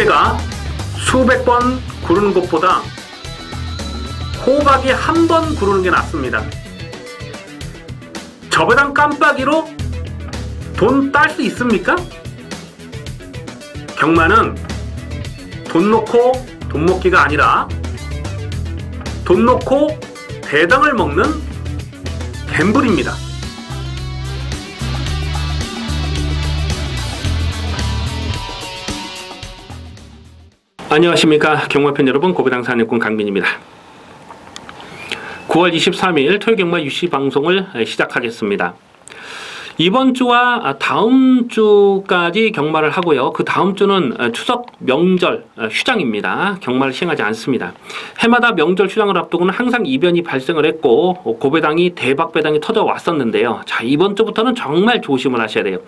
개가 수백 번 구르는 것보다 호박이 한 번 구르는 게 낫습니다. 저배당 깜빡이로 돈 딸 수 있습니까? 경마는 돈 놓고 돈 먹기가 아니라 돈 놓고 배당을 먹는 갬블입니다. 안녕하십니까 경마팬 여러분, 고배당 사냥꾼 강민입니다. 9월 23일 토요경마 유시 방송을 시작하겠습니다. 이번 주와 다음 주까지 경마를 하고요. 그 다음 주는 추석 명절 휴장입니다. 경마를 시행하지 않습니다. 해마다 명절 휴장을 앞두고는 항상 이변이 발생을 했고 고배당이 대박 배당이 터져 왔었는데요. 자, 이번 주부터는 정말 조심을 하셔야 돼요.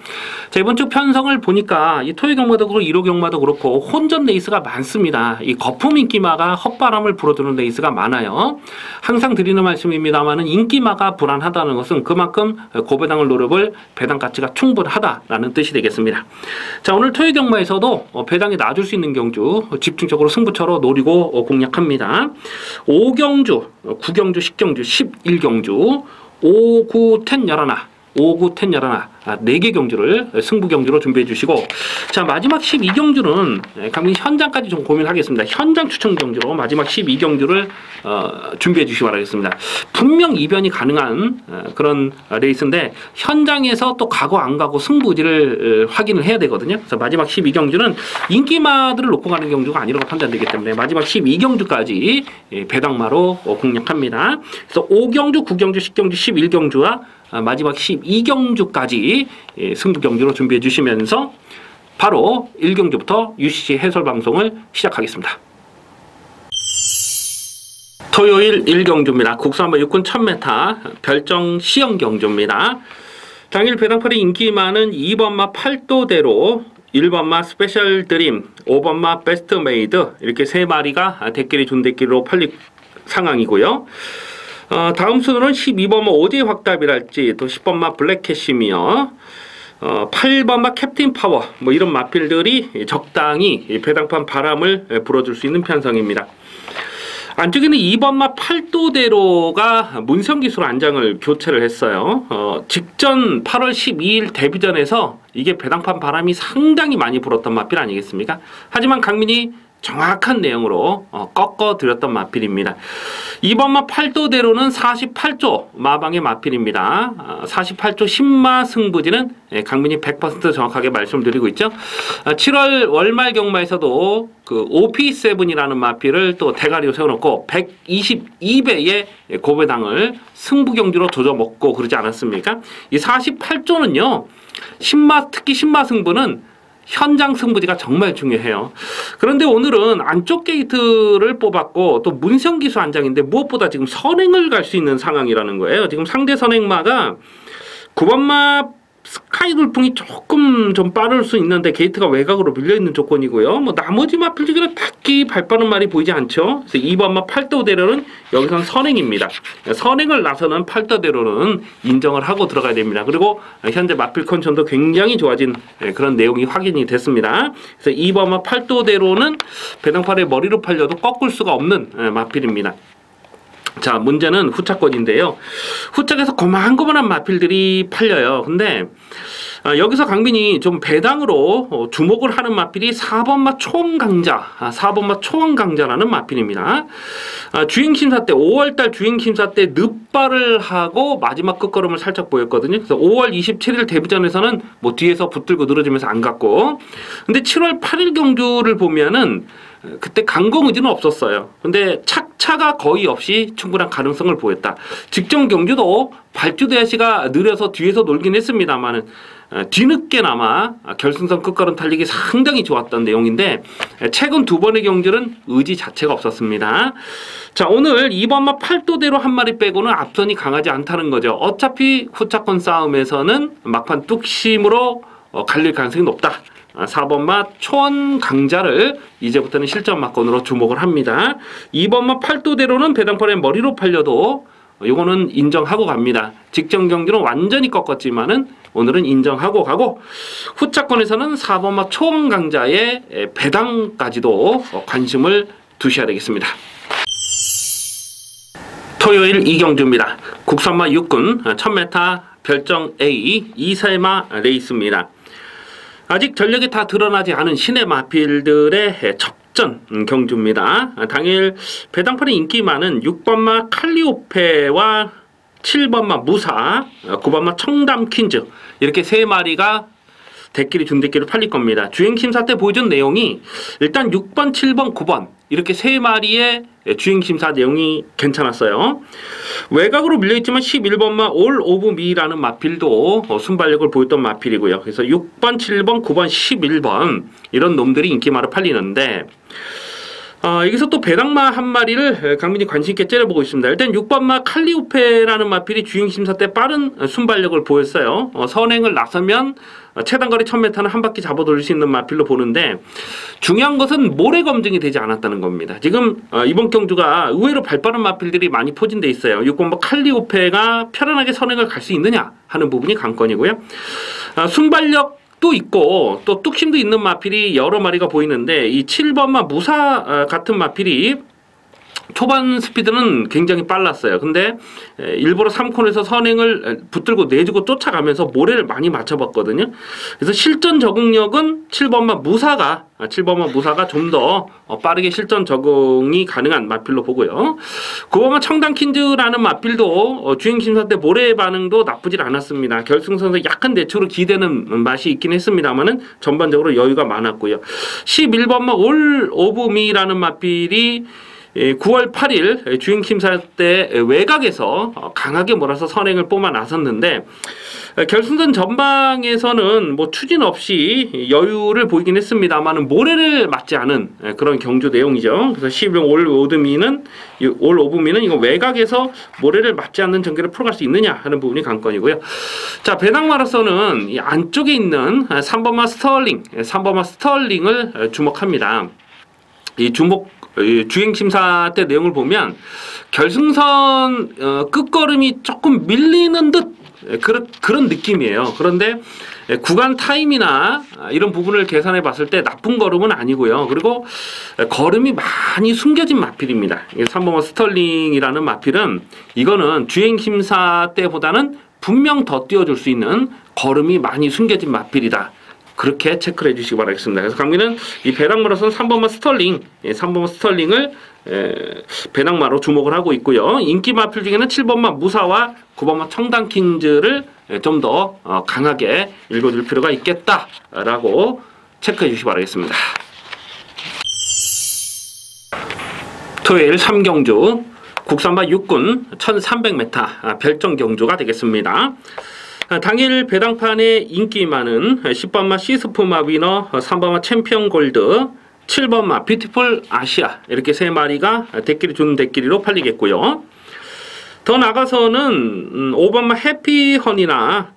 자, 이번 주 편성을 보니까 이 토요 경마도 그렇고 일요 경마도 그렇고 혼전 레이스가 많습니다. 이 거품 인기마가 헛바람을 불어주는 레이스가 많아요. 항상 드리는 말씀입니다만은 인기마가 불안하다는 것은 그만큼 고배당을 노려볼 배당 가치가 충분하다라는 뜻이 되겠습니다. 자, 오늘 토요 경마에서도 배당이 낮을 수 있는 경주 집중적으로 승부처로 노리고 공략합니다. 5경주, 9경주, 10경주, 11경주, 5, 9, 10, 11 5, 9, 10, 11 4개 경주를 승부 경주로 준비해 주시고, 자, 마지막 12경주는 강민 현장까지 좀 고민하겠습니다. 현장 추천 경주로 마지막 12경주를 준비해 주시기 바라겠습니다. 분명 이변이 가능한 그런 레이스인데 현장에서 또 가고 안 가고 승부지를 확인을 해야 되거든요. 그래서 마지막 12경주는 인기마들을 놓고 가는 경주가 아니라고 판단되기 때문에 마지막 12경주까지 배당마로 공략합니다. 그래서 5경주, 9경주, 10경주, 11경주와 마지막 12경주까지 승부 경주로 준비해 주시면서 바로 1경주부터 UCC 해설 방송을 시작하겠습니다. 토요일 1경주입니다. 국산마 육군 1000m 별정 시형 경주입니다. 당일 배당팔의 인기마는 2번마 팔도대로, 1번마 스페셜 드림, 5번마 베스트 메이드 이렇게 3마리가 대끼리 준대끼리로 팔릴 상황이고요. 다음 순으로는 12번마 오제 확답이랄지, 또 10번마 블랙캐시미어, 8번마 캡틴 파워, 뭐 이런 마필들이 적당히 배당판 바람을 불어줄 수 있는 편성입니다. 안쪽에는 2번마 팔도대로가 문성기수로 안장을 교체를 했어요. 직전 8월 12일 데뷔전에서 이게 배당판 바람이 상당히 많이 불었던 마필 아니겠습니까? 하지만 강민이 정확한 내용으로 꺾어드렸던 마필입니다. 2번마 팔도대로는 48조 마방의 마필입니다. 48조 10마 승부지는 강민이 100% 정확하게 말씀드리고 있죠. 7월 월말 경마에서도 그 OP7이라는 마필을 또 대가리로 세워놓고 122배의 고배당을 승부 경주로 조져먹고 그러지 않았습니까? 이 48조는요, 10마, 특히 10마 승부는 현장 승부지가 정말 중요해요. 그런데 오늘은 안쪽 게이트를 뽑았고 또 문성기수 안장인데 무엇보다 지금 선행을 갈 수 있는 상황이라는 거예요. 지금 상대 선행마가 9번마 스카이 돌풍이 조금 좀 빠를 수 있는데 게이트가 외곽으로 밀려있는 조건이고요. 뭐 나머지 마필 중에는 딱히 발 빠른 말이 보이지 않죠. 그래서 2번마 팔도대로는 여기선 선행입니다. 선행을 나서는 팔도대로는 인정을 하고 들어가야 됩니다. 그리고 현재 마필 컨디션도 굉장히 좋아진 그런 내용이 확인이 됐습니다. 그래서 2번마 팔도대로는 배당팔의 머리로 팔려도 꺾을 수가 없는 마필입니다. 자, 문제는 후차권인데요. 후차에서 고만고만한 마필들이 팔려요. 근데 여기서 강빈이 좀 배당으로 주목을 하는 마필이 4번마 초원강자, 4번마 초원강자라는 마필입니다. 주행심사 때 5월달 주행심사 때 늪발을 하고 마지막 끝걸음을 살짝 보였거든요. 그래서 5월 27일 데뷔전에서는 뭐 뒤에서 붙들고 늘어지면서 안 갔고, 근데 7월 8일 경주를 보면은 그때 강공 의지는 없었어요. 근데 착차가 거의 없이 충분한 가능성을 보였다. 직전 경주도 발주 대시가 느려서 뒤에서 놀긴 했습니다만은 뒤늦게나마 결승선 끝걸음 달리기 상당히 좋았던 내용인데 최근 두 번의 경주는 의지 자체가 없었습니다. 자, 오늘 2번마 팔도대로 한 마리 빼고는 앞선이 강하지 않다는 거죠. 어차피 후차권 싸움에서는 막판 뚝심으로 갈릴 가능성이 높다. 4번마 초원 강자를 이제부터는 실전 막건으로 주목을 합니다. 2번마 팔도대로는 배당판의 머리로 팔려도 요거는 인정하고 갑니다. 직전 경기는 완전히 꺾었지만은 오늘은 인정하고 가고, 후차권에서는 4번마 초원 강자의 배당까지도 관심을 두셔야 되겠습니다. 토요일 2경주입니다. 국산마 6군 1000m 별정 A 2세마 레이스입니다. 아직 전력이 다 드러나지 않은 신의 마필들의 접전 경주입니다. 당일 배당판에 인기 많은 6번마 칼리오페와 7번마 무사, 9번마 청담퀸즈 이렇게 세 마리가 대끼리 준대끼리 팔릴 겁니다. 주행심사 때 보여준 내용이 일단 6번, 7번, 9번 이렇게 세 마리의 주행심사 내용이 괜찮았어요. 외곽으로 밀려있지만 11번마 올 오브 미라는 마필도 순발력을 보였던 마필이고요. 그래서 6번, 7번, 9번, 11번 이런 놈들이 인기마로 팔리는데 여기서 또 배당마 한 마리를 강민이 관심있게 째려보고 있습니다. 일단 6번마 칼리오페라는 마필이 주행심사 때 빠른 순발력을 보였어요. 선행을 나서면 최단거리 1000m는 한 바퀴 잡아 돌릴 수 있는 마필로 보는데, 중요한 것은 모래 검증이 되지 않았다는 겁니다. 지금 이번 경주가 의외로 발빠른 마필들이 많이 포진돼 있어요. 6번마 칼리오페가 편안하게 선행을 갈 수 있느냐 하는 부분이 관건이고요. 순발력 또 있고 또 뚝심도 있는 마필이 여러 마리가 보이는데, 이 7번마 무사 같은 마필이 초반 스피드는 굉장히 빨랐어요. 근데 일부러 3콘에서 선행을 붙들고 내주고 쫓아가면서 모래를 많이 맞춰봤거든요. 그래서 실전 적응력은 7번마 무사가 좀 더 빠르게 실전 적응이 가능한 마필로 보고요. 9번마 청담퀸즈라는 마필도 주행심사 때 모래 반응도 나쁘질 않았습니다. 결승선에서 약간 내추로 기대는 맛이 있긴 했습니다만은 전반적으로 여유가 많았고요. 11번마 올 오브 미라는 마필이 9월 8일 주행심사 때 외곽에서 강하게 몰아서 선행을 뿜어 나섰는데, 결승선 전방에서는 뭐 추진 없이 여유를 보이긴 했습니다만 모래를 맞지 않은 그런 경주 내용이죠. 그래서 11번 올 오브미는 이거 외곽에서 모래를 맞지 않는 전개를 풀어갈 수 있느냐 하는 부분이 관건이고요. 자, 배당마로서는 이 안쪽에 있는 3번마 스털링을 주목합니다. 이 주행심사 때 내용을 보면 결승선 끝걸음이 조금 밀리는 듯 그런 느낌이에요. 그런데 구간 타임이나 이런 부분을 계산해 봤을 때 나쁜 걸음은 아니고요. 그리고 걸음이 많이 숨겨진 마필입니다. 3번마 스털링이라는 마필은 이거는 주행심사 때보다는 분명 더 띄워줄 수 있는 걸음이 많이 숨겨진 마필이다. 그렇게 체크를 해주시기 바라겠습니다. 그래서 강민은 이 배당마로서는 3번마 스털링을 배당마로 주목을 하고 있고요. 인기 마필 중에는 7번마 무사와 9번마 청담퀸즈를 좀 더 강하게 읽어줄 필요가 있겠다라고 체크해 주시기 바라겠습니다. 토요일 3경주 국산마 6군 1300m 별정 경주가 되겠습니다. 당일 배당판에 인기 많은 10번마 시스프마 위너, 3번마 챔피언 골드, 7번마 뷰티풀 아시아 이렇게 세 마리가 대끼리 주는 대끼리로 팔리겠고요. 더 나가서는 5번마 해피헌이나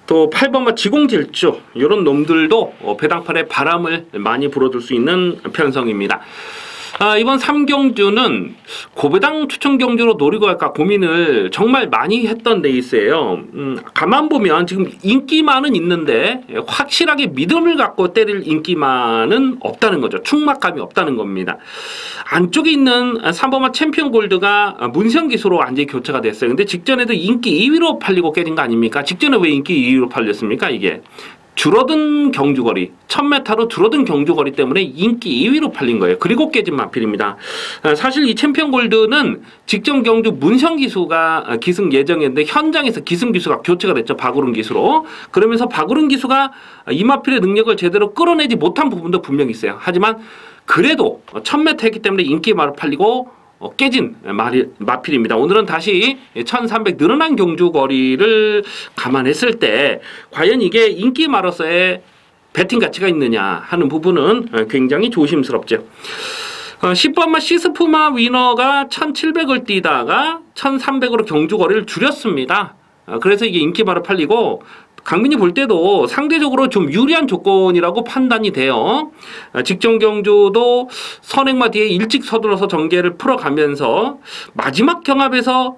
또 8번마 지공질주 이런 놈들도 배당판에 바람을 많이 불어줄 수 있는 편성입니다. 이번 3경주는 고배당 추천 경주로 노리고 할까 고민을 정말 많이 했던 레이스예요. 가만 보면 지금 인기만은 있는데 확실하게 믿음을 갖고 때릴 인기만은 없다는 거죠. 충막감이 없다는 겁니다. 안쪽에 있는 3번마 챔피언 골드가 문세영 기수로 완전히 교체가 됐어요. 근데 직전에도 인기 2위로 팔리고 깨진 거 아닙니까? 직전에 왜 인기 2위로 팔렸습니까? 이게 줄어든 경주거리, 1000m로 줄어든 경주거리 때문에 인기 2위로 팔린 거예요. 그리고 깨진 마필입니다. 사실 이 챔피언 골드는 직전 경주 문성 기수가 기승 예정이었는데 현장에서 기승 기수가 교체가 됐죠. 박우른 기수로. 그러면서 박우른 기수가 이 마필의 능력을 제대로 끌어내지 못한 부분도 분명히 있어요. 하지만 그래도 1000m 했기 때문에 인기마로 팔리고 깨진 마필입니다. 오늘은 다시 1300 늘어난 경주거리를 감안했을 때 과연 이게 인기마로서의 배팅 가치가 있느냐 하는 부분은 굉장히 조심스럽죠. 10번마 시스프마 위너가 1700을 뛰다가 1300으로 경주거리를 줄였습니다. 그래서 이게 인기마로 팔리고 강민이 볼 때도 상대적으로 좀 유리한 조건이라고 판단이 돼요. 직전 경주도 선행마 뒤에 일찍 서둘러서 전개를 풀어가면서 마지막 경합에서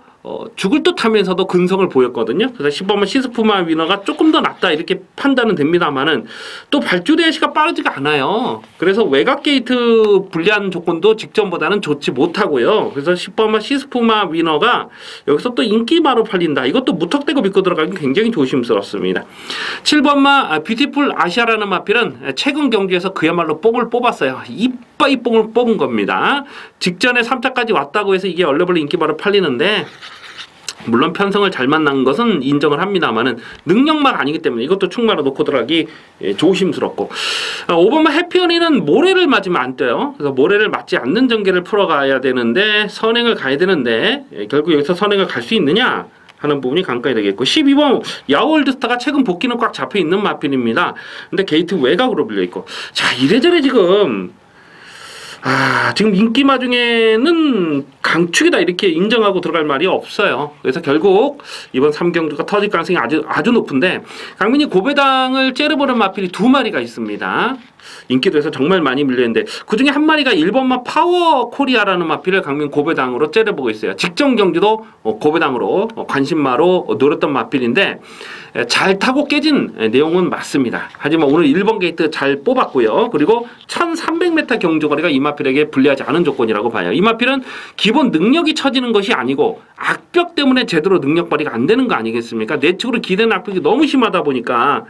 죽을 듯 하면서도 근성을 보였거든요. 그래서 10번마 시스푸마 위너가 조금 더 낫다 이렇게 판단은 됩니다만은 또 발주 대시가 빠르지가 않아요. 그래서 외곽 게이트 불리한 조건도 직전보다는 좋지 못하고요. 그래서 10번마 시스푸마 위너가 여기서 또 인기마로 팔린다. 이것도 무턱대고 믿고 들어가기 굉장히 조심스럽습니다. 7번마 뷰티풀 아시아라는 마필은 최근 경기에서 그야말로 뽕을 뽑았어요. 이빠이 뽕을 뽑은 겁니다. 직전에 3차까지 왔다고 해서 이게 얼레벌레 인기마로 팔리는데 물론 편성을 잘 만난 것은 인정을 합니다만은 능력만 아니기 때문에 이것도 충마로 놓고 들어가기 조심스럽고 5번마 해피언이는 모래를 맞으면 안 돼요. 그래서 모래를 맞지 않는 전개를 풀어가야 되는데 선행을 가야 되는데 결국 여기서 선행을 갈 수 있느냐 하는 부분이 관건이 되겠고 12번 야월드스타가 최근 복귀는 꽉 잡혀 있는 마필입니다. 근데 게이트 외곽으로 불려 있고 자 이래저래 지금 인기마 중에는 강축이다 이렇게 인정하고 들어갈 말이 없어요. 그래서 결국 이번 3경주가 터질 가능성이 아주 높은데 강민이 고배당을 째려보는 마필이 2마리가 있습니다. 인기도에서 정말 많이 밀려있는데 그 중에 한 마리가 1번마 파워 코리아라는 마필을 강민 고배당으로 째려보고 있어요. 직전 경주도 고배당으로 관심마로 노렸던 마필인데 잘 타고 깨진 내용은 맞습니다. 하지만 오늘 1번 게이트 잘 뽑았고요. 그리고 1300m 경주거리가 이 마필에게 불리하지 않은 조건이라고 봐요. 이 마필은 기본 능력이 처지는 것이 아니고 악벽 때문에 제대로 능력 발휘가 안 되는 거 아니겠습니까? 내측으로 기대는 악벽이 너무 심하다 보니까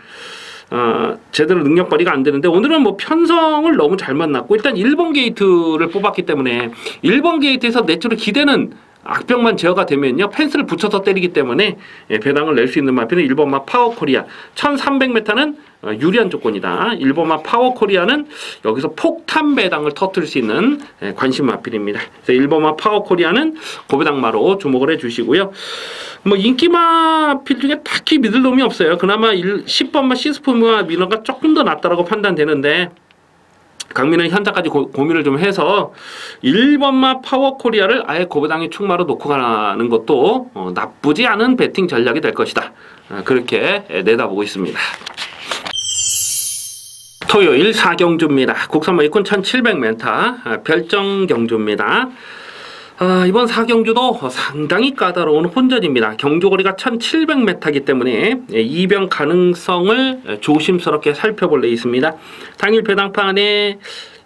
제대로 능력 발휘가 안 되는데 오늘은 뭐 편성을 너무 잘 만났고 일단 1번 게이트를 뽑았기 때문에 1번 게이트에서 내측으로 기대는 악병만 제어가 되면요 펜스를 붙여서 때리기 때문에 배당을 낼 수 있는 마필은 1번마 파워코리아 1300m는 유리한 조건이다. 1번마 파워코리아는 여기서 폭탄 배당을 터뜨릴 수 있는 관심 마필입니다. 그래서 1번마 파워코리아는 고배당마로 주목을 해주시고요. 뭐 인기마필 중에 딱히 믿을 놈이 없어요. 그나마 10번마 시스포무와 미너가 조금 더 낫다라고 판단되는데 강민은 현재까지 고민을 좀 해서 1번마 파워코리아를 아예 고배당의 충마로 놓고 가는 것도 나쁘지 않은 배팅 전략이 될 것이다. 그렇게 내다보고 있습니다. 토요일 4경주입니다. 국산마 2군 1700m 별정 경주입니다. 이번 4경주도 상당히 까다로운 혼전입니다. 경주거리가 1700m이기 때문에 이변 가능성을 조심스럽게 살펴볼 래 있습니다. 당일 배당판에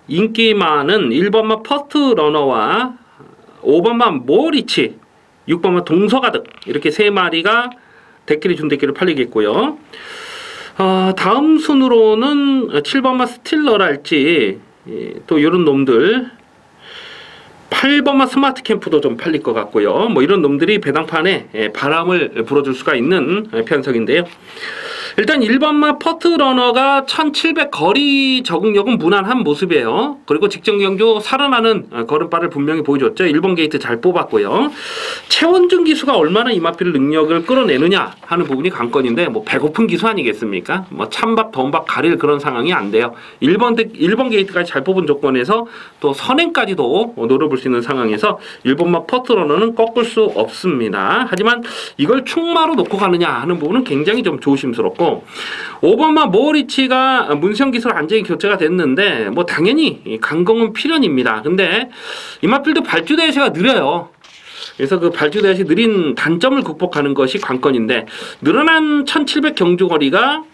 인기마는 1번마 퍼스트 러너와 5번마 모리치, 6번마 동서가득 이렇게 3마리가 대끼리 준대끼리 팔리겠고요. 다음 순으로는 7번마 스틸러랄지 또 이런 놈들 8번마 스마트 캠프도 좀 팔릴 것 같고요. 뭐 이런 놈들이 배당판에 바람을 불어줄 수가 있는 편성인데요. 일단 1번마 퍼트러너가 1700 거리 적응력은 무난한 모습이에요. 그리고 직전 경주 살아나는 걸음발을 분명히 보여줬죠. 1번 게이트 잘 뽑았고요. 최원준 기수가 얼마나 이마필 능력을 끌어내느냐 하는 부분이 관건인데 뭐 배고픈 기수 아니겠습니까? 뭐 찬밥 더운밥 가릴 그런 상황이 안 돼요. 1번 게이트까지 잘 뽑은 조건에서 또 선행까지도 노려볼 수 있는 상황에서 1번마 퍼트러너는 꺾을 수 없습니다. 하지만 이걸 충마로 놓고 가느냐 하는 부분은 굉장히 좀 조심스럽고 5번마 모리치가 문성 기술 안정이 교체가 됐는데 뭐 당연히 강공은 필연입니다. 근데 이마필도 발주 대시가 느려요. 그래서 그 발주 대시 느린 단점을 극복하는 것이 관건인데 늘어난 1700 경주거리가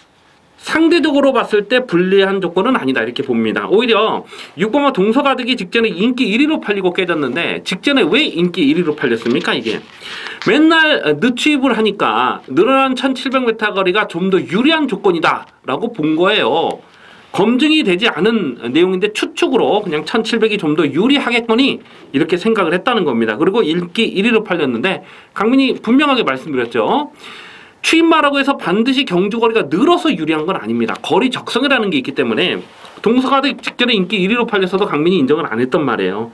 상대적으로 봤을 때 불리한 조건은 아니다 이렇게 봅니다. 오히려 6번마 동서가득이 직전에 인기 1위로 팔리고 깨졌는데 직전에 왜 인기 1위로 팔렸습니까? 이게 맨날 늦취입을 하니까 늘어난 1700m 거리가 좀 더 유리한 조건이다 라고 본 거예요. 검증이 되지 않은 내용인데 추측으로 그냥 1700이 좀 더 유리하겠거니 이렇게 생각을 했다는 겁니다. 그리고 인기 1위로 팔렸는데 강민이 분명하게 말씀드렸죠. 추임마라고 해서 반드시 경주거리가 늘어서 유리한 건 아닙니다. 거리 적성이라는 게 있기 때문에 동서가득 직전에 인기 1위로 팔렸어도 강민이 인정을 안 했던 말이에요.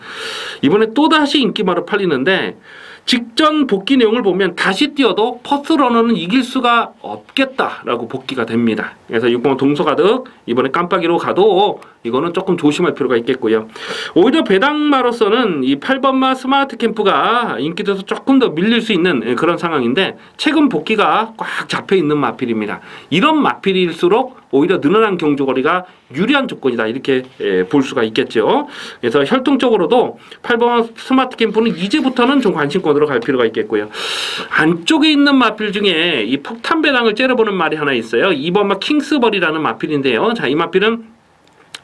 이번에 또다시 인기마로 팔리는데 직전 복귀 내용을 보면 다시 뛰어도 퍼스러너는 이길 수가 없겠다라고 복귀가 됩니다. 그래서 6번 동서가득 이번에 깜빡이로 가도 이거는 조금 조심할 필요가 있겠고요. 오히려 배당마로서는 이 8번마 스마트 캠프가 인기도에서 조금 더 밀릴 수 있는 그런 상황인데 최근 복귀가 꽉 잡혀 있는 마필입니다. 이런 마필일수록 오히려 늘어난 경주거리가 유리한 조건이다 이렇게 볼 수가 있겠죠. 그래서 혈통적으로도 8번 스마트 캠프는 이제부터는 좀 관심권으로 갈 필요가 있겠고요. 안쪽에 있는 마필 중에 이 폭탄 배당을 째려보는 말이 하나 있어요. 2번마 킹스버리라는 마필인데요. 자, 이 마필은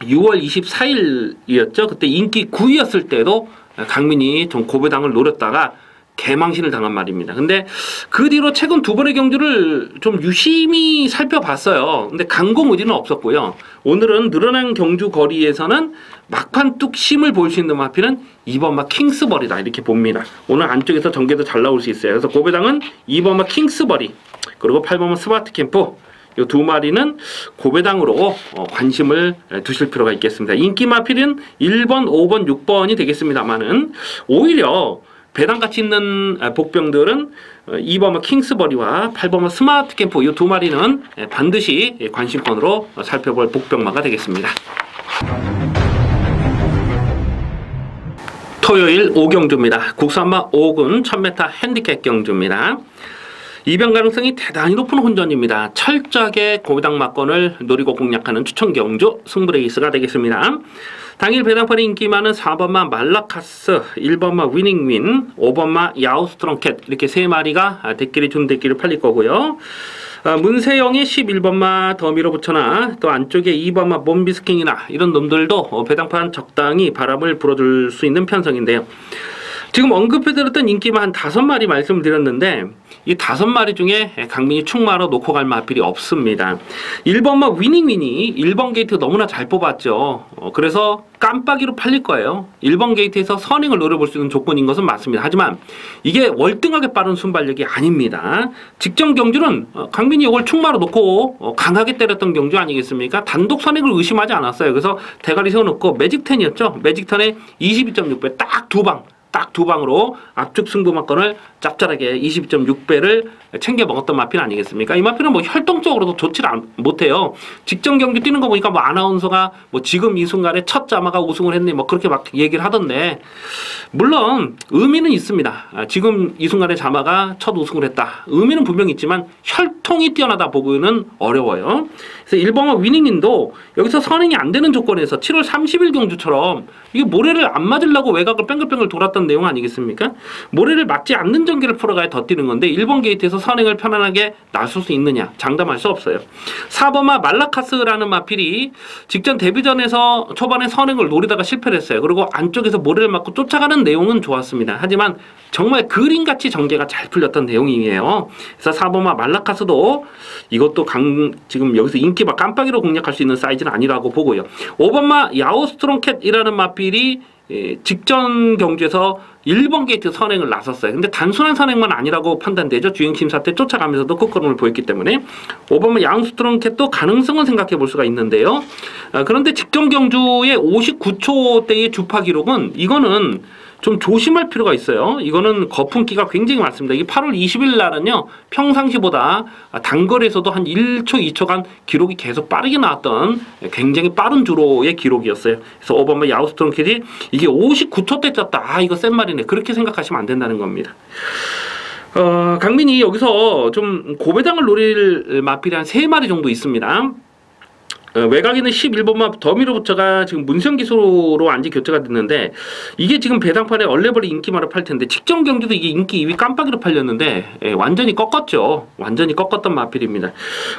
6월 24일이었죠. 그때 인기 9위였을 때도 강민이 좀 고배당을 노렸다가 개망신을 당한 말입니다. 근데 그 뒤로 최근 두 번의 경주를 좀 유심히 살펴봤어요. 근데 강공 의지는 없었고요. 오늘은 늘어난 경주 거리에서는 막판 뚝심을 보일 수 있는 마필은 2번마 킹스버리다 이렇게 봅니다. 오늘 안쪽에서 전개도 잘 나올 수 있어요. 그래서 고배당은 2번마 킹스버리 그리고 8번마 스마트 캠프 이 두 마리는 고배당으로 관심을 두실 필요가 있겠습니다. 인기 마필은 1번, 5번, 6번이 되겠습니다만은 오히려 배당 가치 있는 복병들은 2번마 킹스버리와 8번마 스마트 캠프 이 두 마리는 반드시 관심권으로 살펴볼 복병마가 되겠습니다. 토요일 5경주입니다. 국산마 5군 1000m 핸디캡 경주입니다. 이변 가능성이 대단히 높은 혼전입니다. 철저하게 고배당 막권을 노리고 공략하는 추천 경주 승부레이스가 되겠습니다. 당일 배당판에 인기 많은 4번마 말라카스, 1번마 위닝윈, 5번마 야우스트롱캣 이렇게 세 마리가 대끼리 준 대끼리 팔릴 거고요. 문세영의 11번마 더 밀어붙여나 또 안쪽에 2번마 몬비스킹이나 이런 놈들도 배당판 적당히 바람을 불어줄 수 있는 편성인데요. 지금 언급해드렸던 인기만 한 5마리 말씀을 드렸는데 이 5마리 중에 강민이 충마로 놓고 갈 마필이 없습니다. 1번마 위닝윈이 1번 게이트 너무나 잘 뽑았죠. 그래서 깜빡이로 팔릴 거예요. 1번 게이트에서 선행을 노려볼 수 있는 조건인 것은 맞습니다. 하지만 이게 월등하게 빠른 순발력이 아닙니다. 직전 경주는 강민이 이걸 충마로 놓고 강하게 때렸던 경주 아니겠습니까? 단독 선행을 의심하지 않았어요. 그래서 대가리 세워놓고 매직텐이었죠. 매직텐에 22.6배 딱 두 방으로 압축 승부 막건을 짭짤하게 22.6배를 챙겨 먹었던 마필 아니겠습니까? 이 마필은 뭐 혈통적으로도 좋지를 못해요. 직전 경기 뛰는 거 보니까 뭐 아나운서가 뭐 지금 이 순간에 첫 자마가 우승을 했네 뭐 그렇게 막 얘기를 하던데 물론 의미는 있습니다. 지금 이 순간에 자마가 첫 우승을 했다. 의미는 분명히 있지만 혈통이 뛰어나다 보기는 어려워요. 그래서 1번마 위닝인도 여기서 선행이 안 되는 조건에서 7월 30일 경주처럼 이게 모래를 안 맞으려고 외곽을 뺑글뺑글 돌았던 내용 아니겠습니까? 모래를 맞지 않는 전개를 풀어가야 더 뛰는 건데 1번 게이트에서 선행을 편안하게 나설 수 있느냐 장담할 수 없어요. 4번마 말라카스라는 마필이 직전 데뷔전에서 초반에 선행을 노리다가 실패를 했어요. 그리고 안쪽에서 모래를 맞고 쫓아가는 내용은 좋았습니다. 하지만 정말 그림같이 전개가 잘 풀렸던 내용이에요. 그래서 4번마 말라카스도 이것도 지금 여기서 인기막 깜빡이로 공략할 수 있는 사이즈는 아니라고 보고요. 5번마 야오스트롱캣이라는 마필이 직전 경주에서 1번 게이트 선행을 나섰어요. 근데 단순한 선행만 아니라고 판단되죠. 주행심사 때 쫓아가면서도 끝걸음을 보였기 때문에 5번마 야우스트롱캣도 가능성은 생각해 볼 수가 있는데요. 그런데 직전 경주의 59초대의 주파 기록은 이거는 좀 조심할 필요가 있어요. 이거는 거품기가 굉장히 많습니다. 이게 8월 20일 날은요. 평상시보다 단거리에서도 한 1초, 2초간 기록이 계속 빠르게 나왔던 굉장히 빠른 주로의 기록이었어요. 그래서 5번마 야우스트롱캣이 이게 59초대 쪘다. 아 이거 센 말이네. 그렇게 생각하시면 안 된다는 겁니다. 강민이 여기서 좀 고배당을 노릴 마필이 한 3마리 정도 있습니다. 외곽에는 11번마 더 밀어붙여가 지금 문성 기수로 안지 교체가 됐는데 이게 지금 배당판에 얼레벌이 인기마로 팔 텐데 직전 경기도 이게 인기 2위 깜빡이로 팔렸는데 완전히 꺾었죠. 완전히 꺾었던 마필입니다.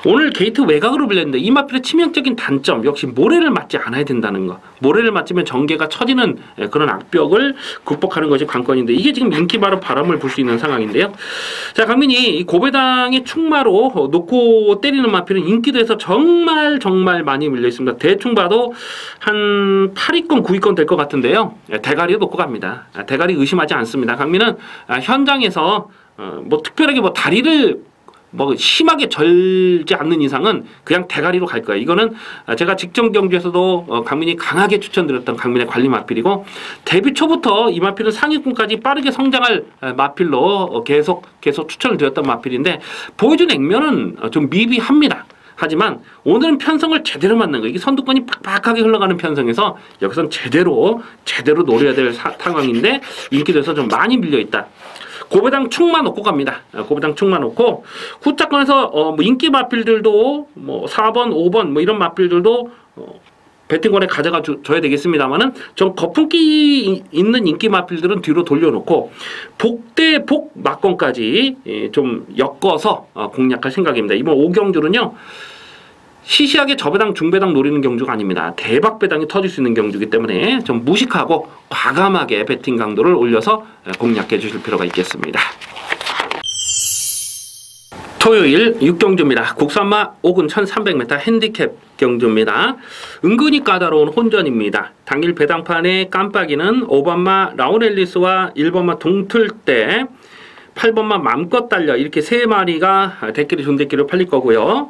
오늘 게이트 외곽으로 불렸는데 이 마필의 치명적인 단점 역시 모래를 맞지 않아야 된다는 거. 모래를 맞으면 전개가 처지는 그런 악벽을 극복하는 것이 관건인데 이게 지금 인기마로 바람을 불 수 있는 상황인데요. 자 강민이 이 고배당의 충마로 놓고 때리는 마필은 인기도에서 정말 많이 밀려 있습니다. 대충 봐도 한 8위권, 9위권 될 것 같은데요. 대가리에 놓고 갑니다. 대가리 의심하지 않습니다. 강민은 현장에서 뭐 특별하게 뭐 다리를 뭐 심하게 절지 않는 이상은 그냥 대가리로 갈 거예요. 이거는 제가 직전 경주에서도 강민이 강하게 추천드렸던 강민의 관리 마필이고 데뷔 초부터 이 마필은 상위권까지 빠르게 성장할 마필로 계속 추천을 드렸던 마필인데 보여준 액면은 좀 미비합니다. 하지만 오늘은 편성을 제대로 맞는 거. 이게 선두권이 팍팍하게 흘러가는 편성에서 여기선 제대로 노려야 될 상황인데 인기도에서 좀 많이 밀려 있다. 고배당 축만 놓고 갑니다. 고배당 축만 놓고 후차권에서 뭐 인기 마필들도 뭐 4번, 5번 뭐 이런 마필들도 배팅권에 가져가 줘야 되겠습니다만은 좀 거품기 있는 인기 마필들은 뒤로 돌려놓고 복대복 막권까지 좀 엮어서 공략할 생각입니다. 이번 5경주는요. 시시하게 저배당 중배당 노리는 경주가 아닙니다. 대박 배당이 터질 수 있는 경주이기 때문에 좀 무식하고 과감하게 배팅 강도를 올려서 공략해 주실 필요가 있겠습니다. 토요일 6경주입니다. 국산마 5군 1300m 핸디캡 경주입니다. 은근히 까다로운 혼전입니다. 당일 배당판의 깜빡이는 5번마 라운앨리스와 1번마 동틀대 8번마 맘껏 달려 이렇게 세 마리가 대끼리 존대끼리로 팔릴 거고요.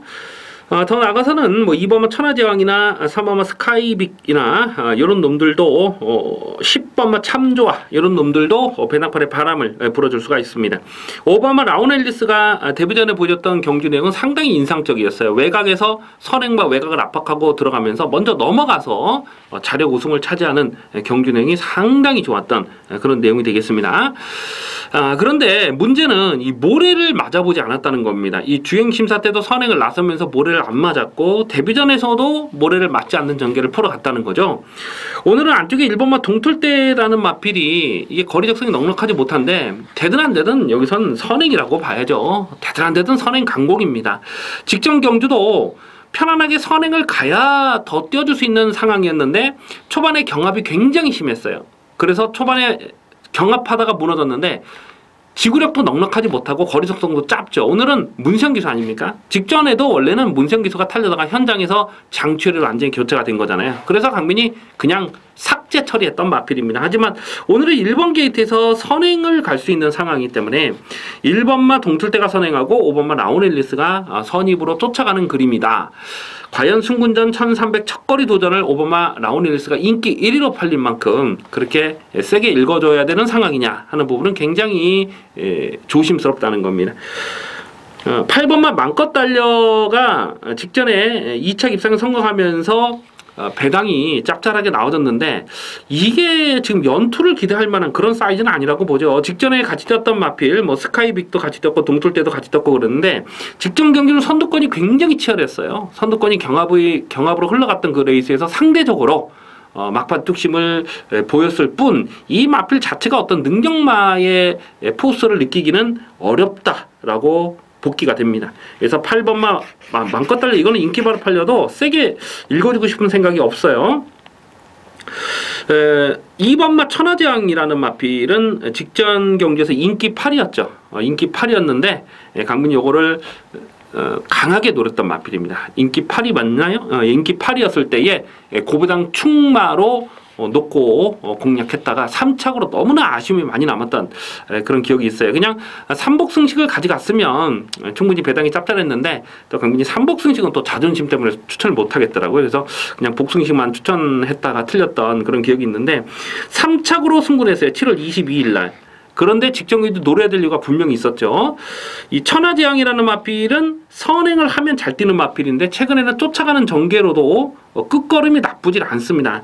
더 나가서는 뭐 2번마 천하제왕이나 3번마 스카이빅이나 이런 놈들도 10번마 참좋아 이런 놈들도 배당판에 바람을 불어줄 수가 있습니다. 5번마 라운앨리스가 데뷔 전에 보여줬던 경주 내용은 상당히 인상적이었어요. 외곽에서 선행과 외곽을 압박하고 들어가면서 먼저 넘어가서 자력 우승을 차지하는 경주 내용이 상당히 좋았던 그런 내용이 되겠습니다. 그런데 문제는 이 모래를 맞아보지 않았다는 겁니다. 이 주행심사 때도 선행을 나서면서 모래를 안 맞았고 데뷔전에서도 모래를 맞지 않는 전개를 풀어갔다는 거죠. 오늘은 안쪽에 1번마 동틀대라는 마필이 이게 거리 적성이 넉넉하지 못한데 되든 안 되든 여기선 선행이라고 봐야죠. 되든 안 되든 선행 강곡입니다. 직전 경주도 편안하게 선행을 가야 더 뛰어줄 수 있는 상황이었는데 초반에 경합이 굉장히 심했어요. 그래서 초반에 경합하다가 무너졌는데 지구력도 넉넉하지 못하고 거리 속성도 짧죠. 오늘은 문시영 기수 아닙니까? 직전에도 원래는 문시영 기수가 탈려다가 현장에서 장추를 완전히 교체가 된 거잖아요. 그래서 강민이 그냥 삭제 처리했던 마필입니다. 하지만 오늘은 1번 게이트에서 선행을 갈 수 있는 상황이기 때문에 1번마 동틀대가 선행하고 5번마 라운앨리스가 선입으로 쫓아가는 그림이다. 과연 순군전 1300 첫거리 도전을 5번마 라운앨리스가 인기 1위로 팔린 만큼 그렇게 세게 읽어줘야 되는 상황이냐 하는 부분은 굉장히 조심스럽다는 겁니다. 8번마 맘껏 달려가 직전에 2차 입상에 성공하면서 배당이 짭짤하게 나와졌는데 이게 지금 연투를 기대할 만한 그런 사이즈는 아니라고 보죠. 직전에 같이 뛰었던 마필 뭐 스카이빅도 같이 뛰었고 동틀대도 같이 뛰었고 그랬는데 직전 경기는 선두권이 굉장히 치열했어요. 선두권이 경합으로 흘러갔던 그 레이스에서 상대적으로 막판 뚝심을 보였을 뿐 이 마필 자체가 어떤 능력마의 포스를 느끼기는 어렵다라고 복귀가 됩니다. 그래서 8번마 맘껏 달려 이거는 인기바로 팔려도 세게 읽어주고 싶은 생각이 없어요. 2번마 천하제왕이라는 마필은 직전 경기에서 인기 8이었죠. 인기 8이었는데 강민이 요거를 강하게 노렸던 마필입니다. 인기 8이 맞나요? 인기 8이었을 때에 고배당 충마로 놓고 공략했다가 3착으로 너무나 아쉬움이 많이 남았던 그런 기억이 있어요. 그냥 삼복승식을 가져갔으면 충분히 배당이 짭짤했는데 또 강민이 삼복승식은 또 자존심 때문에 추천을 못하겠더라고요. 그래서 그냥 복승식만 추천했다가 틀렸던 그런 기억이 있는데 3착으로 승부했어요. 7월 22일 날. 그런데 직전에도 노려야 될 이유가 분명히 있었죠. 이 천하제왕이라는 마필은 선행을 하면 잘 뛰는 마필인데 최근에는 쫓아가는 전개로도 끝걸음이 나쁘질 않습니다.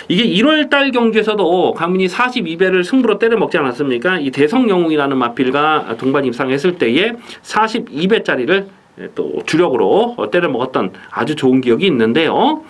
이게 1월달 경기에서도 강민이 42배를 승부로 때려 먹지 않았습니까? 이 대성영웅이라는 마필과 동반 입상했을 때에 42배짜리를 또 주력으로 때려 먹었던 아주 좋은 기억이 있는데요.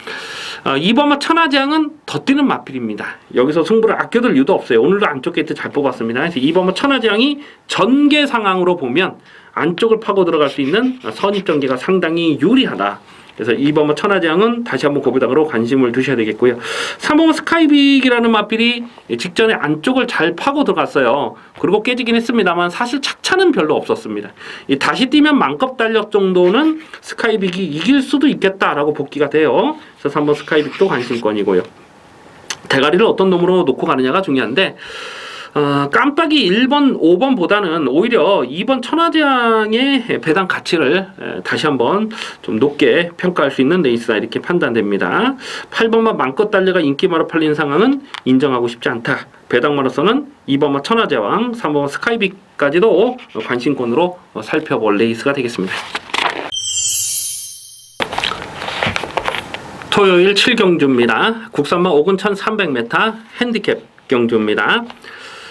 2번마 천하제왕은 더 뛰는 마필입니다. 여기서 승부를 아껴둘 이유도 없어요. 오늘도 안쪽 게이트 잘 뽑았습니다. 그래서 2번마 천하제왕이 전개 상황으로 보면 안쪽을 파고 들어갈 수 있는 선입 전개가 상당히 유리하다. 그래서 2번마 천하제왕은 다시 한번 고배당으로 관심을 두셔야 되겠고요. 3번마 스카이빅이라는 마필이 직전에 안쪽을 잘 파고 들어갔어요. 그리고 깨지긴 했습니다만 사실 착차는 별로 없었습니다. 다시 뛰면 맘껏 달력 정도는 스카이빅이 이길 수도 있겠다라고 복귀가 돼요. 그래서 3번 스카이빅도 관심권이고요. 대가리를 어떤 놈으로 놓고 가느냐가 중요한데 깜빡이 1번, 5번보다는 오히려 2번 천하제왕의 배당 가치를 다시 한번 좀 높게 평가할 수 있는 레이스다 이렇게 판단됩니다. 8번만 맘껏 달려가 인기마로 팔리는 상황은 인정하고 싶지 않다. 배당마로서는 2번마 천하제왕, 3번마 스카이빅까지도 관심권으로 살펴볼 레이스가 되겠습니다. 토요일 7경주입니다. 국산마 5군 1300m 핸디캡 경주입니다.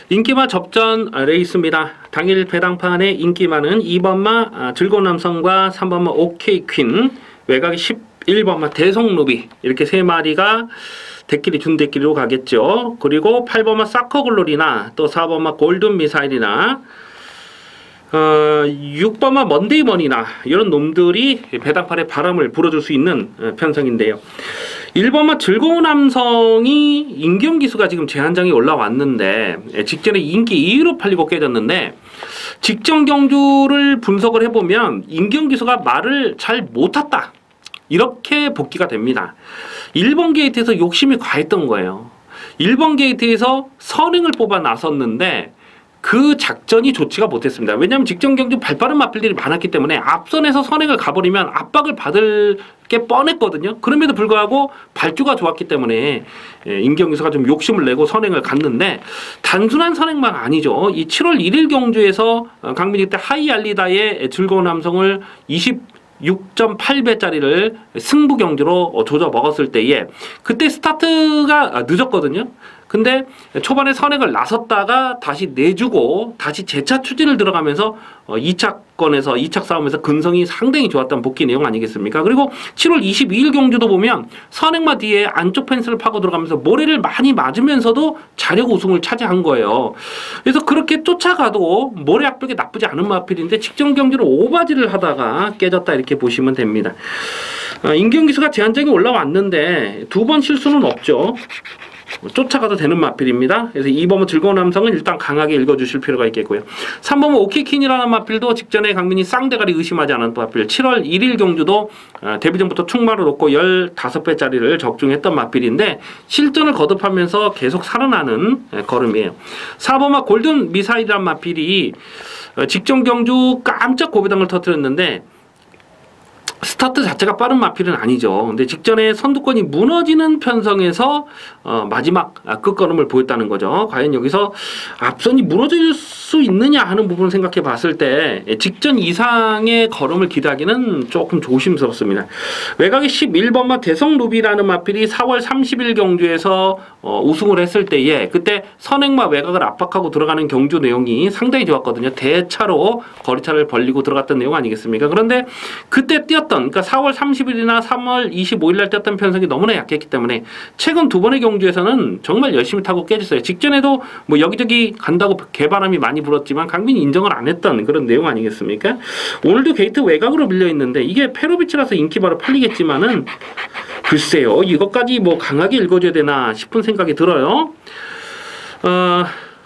인기마 접전 레이스입니다. 당일 배당판의 인기마는 2번마 즐거운 남성과 3번마 오케이 퀸, 외곽이 11번마 대성루비, 이렇게 세 마리가 대끼리 준대끼리로 가겠죠. 그리고 8번마 사커글로리나 또 4번마 골든 미사일이나 6번마 먼데이먼이나 이런 놈들이 배당판에 바람을 불어줄 수 있는 편성인데요. 1번마 즐거운 남성이 인경기수가 지금 제한장이 올라왔는데 직전에 인기 2위로 팔리고 깨졌는데, 직전 경주를 분석을 해보면 인경기수가 말을 잘 못 탔다, 이렇게 복귀가 됩니다. 1번 게이트에서 욕심이 과했던 거예요. 1번 게이트에서 선행을 뽑아 나섰는데 그 작전이 좋지가 못했습니다. 왜냐하면 직전 경주 발빠른 마필들이 많았기 때문에 앞선에서 선행을 가버리면 압박을 받을 게 뻔했거든요. 그럼에도 불구하고 발주가 좋았기 때문에 임경기수가 좀 욕심을 내고 선행을 갔는데, 단순한 선행만 아니죠. 이 7월 1일 경주에서 강민이 때 하이알리다의 즐거운 남성을 26.8배짜리를 승부 경주로 조져 먹었을 때에 그때 스타트가 늦었거든요. 근데 초반에 선행을 나섰다가 다시 내주고 다시 재차 추진을 들어가면서 2차권에서 2착 싸움에서 근성이 상당히 좋았던 복귀 내용 아니겠습니까? 그리고 7월 22일 경주도 보면 선행마 뒤에 안쪽 펜스를 파고 들어가면서 모래를 많이 맞으면서도 자력 우승을 차지한 거예요. 그래서 그렇게 쫓아가도 모래 압력이 나쁘지 않은 마필인데 직전 경주를 오바지를 하다가 깨졌다, 이렇게 보시면 됩니다. 인경기수가 제한장이 올라왔는데 두 번 실수는 없죠. 쫓아가도 되는 마필입니다. 그래서 2번은 즐거운 남성은 일단 강하게 읽어주실 필요가 있겠고요. 3번은 오키킨이라는 마필도 직전에 강민이 쌍대가리 의심하지 않은 마필, 7월 1일 경주도 데뷔 전부터 충마를 놓고 15배짜리를 적중했던 마필인데 실전을 거듭하면서 계속 살아나는 걸음이에요. 4번은 골든 미사일이라는 마필이 직전 경주 깜짝 고배당을 터뜨렸는데 스타트 자체가 빠른 마필은 아니죠. 근데 직전에 선두권이 무너지는 편성에서 마지막 끝걸음을 보였다는 거죠. 과연 여기서 앞선이 무너질 수 있느냐 하는 부분을 생각해 봤을 때 직전 이상의 걸음을 기대하기는 조금 조심스럽습니다. 외곽에 11번마 대성루비라는 마필이 4월 30일 경주에서 우승을 했을 때에 그때 선행마 외곽을 압박하고 들어가는 경주 내용이 상당히 좋았거든요. 대차로 거리차를 벌리고 들어갔던 내용 아니겠습니까? 그런데 그때 뛰었던, 그러니까 4월 30일이나 3월 25일 날 뛰었던 편성이 너무나 약했기 때문에 최근 두 번의 경주에서는 정말 열심히 타고 깨졌어요. 직전에도 뭐 여기저기 간다고 개바람이 많이 불었지만 강민이 인정을 안 했던 그런 내용 아니겠습니까? 오늘도 게이트 외곽으로 밀려 있는데 이게 페로비치라서 인기 바로 팔리겠지만은 글쎄요, 이것까지 뭐 강하게 읽어줘야 되나 싶은 생각이 들어요.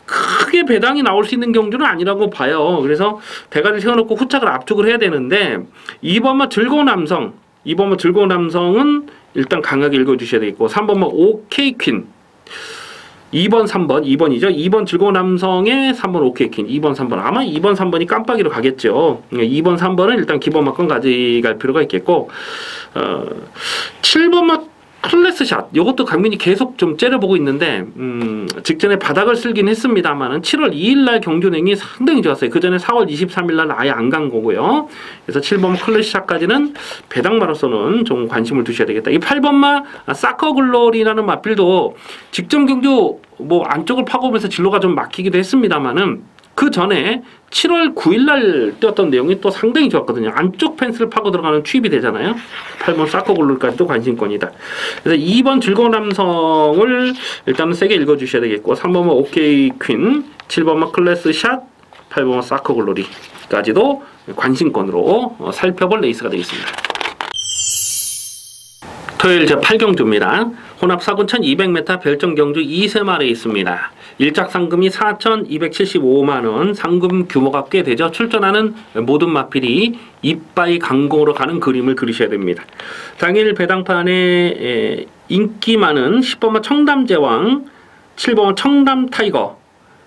크게 배당이 나올 수 있는 경주는 아니라고 봐요. 그래서 대가리를 세워놓고 후착을 압축을 해야 되는데 2번만 즐거운 남성, 2번만 즐거운 남성은 일단 강하게 읽어주셔야 되겠고, 3번만 오케이 퀸, 2번 3번 2번이죠. 2번 즐거운 남성의 3번 오케이 퀸, 2번 3번 아마 2번 3번이 깜빡이로 가겠죠. 2번 3번은 일단 기본만큼 가져갈 필요가 있겠고, 7번만 클래스샷, 이것도 강민이 계속 좀 째려보고 있는데 직전에 바닥을 쓸긴 했습니다만은 7월 2일날 경주 내용이 상당히 좋았어요. 그 전에 4월 23일날 아예 안 간 거고요. 그래서 7번 클래스샷까지는 배당마로서는 좀 관심을 두셔야 되겠다. 이 8번마 사커글로리라는 마필도 직전 경주 뭐 안쪽을 파고오면서 진로가 좀 막히기도 했습니다만은 그 전에 7월 9일날 뛰었던 내용이 또 상당히 좋았거든요. 안쪽 펜스를 파고 들어가는 투입이 되잖아요. 8번 사커글로리까지도 관심권이다. 그래서 2번 즐거운 남성을 일단은 세게 읽어주셔야 되겠고, 3번은 오케이 퀸, 7번은 클래스 샷, 8번은 사커글로리까지도 관심권으로 살펴볼 레이스가 되겠습니다. 토요일 제8경주입니다. 혼합 4군 1200m 별정경주 2세마 레이스입니다. 1작 상금이 4,275만원, 상금 규모가 꽤 되죠. 출전하는 모든 마필이 이빠이 강공으로 가는 그림을 그리셔야 됩니다. 당일 배당판에 인기 많은 10번마 청담제왕, 7번 청담 타이거,